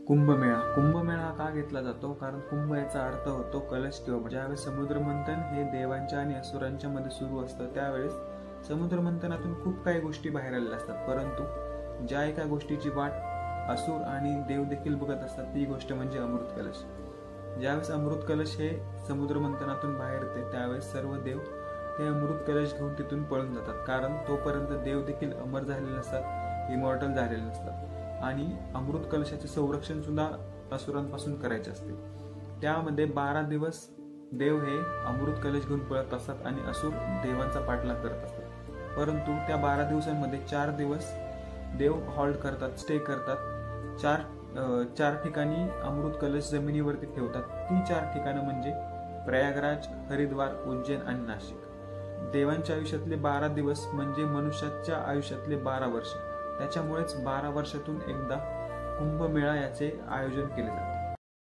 कुंभमेळा हा का घेतला जातो? कारण कुंभ याचा अर्थ होतो कलश किंवा ज्यावेळेस समुद्र मंथन हे देवांच्या आणि असुरांच्या मध्ये सुरू असतं त्यावेळेस समुद्र मंथनातून खूप काही गोष्टी बाहेर आलेल्या असतात, परंतु ज्या एका गोष्टीची वाट असुर आणि देव देखील बघत असतात ती गोष्ट म्हणजे अमृत कलश. ज्यावेळेस अमृत कलश हे समुद्र मंथनातून बाहेर येते त्यावेळेस सर्व देव हे अमृत कलश घेऊन तिथून पळून जातात, कारण तोपर्यंत देव देखील अमर झालेले नसतात, इमॉर्टल झालेले नसतात आणि अमृत कलशाचे संरक्षण सुद्धा असुरांपासून करायचे असते. त्यामध्ये 12 दिवस देव हे अमृत कलश घेऊन पळत असतात आणि असुर देवांचा पाठलाग करत असतात, परंतु त्या 12 दिवसांमध्ये 4 दिवस देव हॉल्ट करतात, स्टे करतात. चार ठिकाणी अमृत कलश जमिनीवरती ठेवतात. ती 4 ठिकाणं म्हणजे प्रयागराज, हरिद्वार, उज्जैन आणि नाशिक. देवांच्या आयुष्यातले 12 दिवस म्हणजे मनुष्याच्या आयुष्यातले 12 वर्ष. त्याच्यामुळेच 12 वर्षातून एकदा कुंभमेळा याचे आयोजन केले जाते.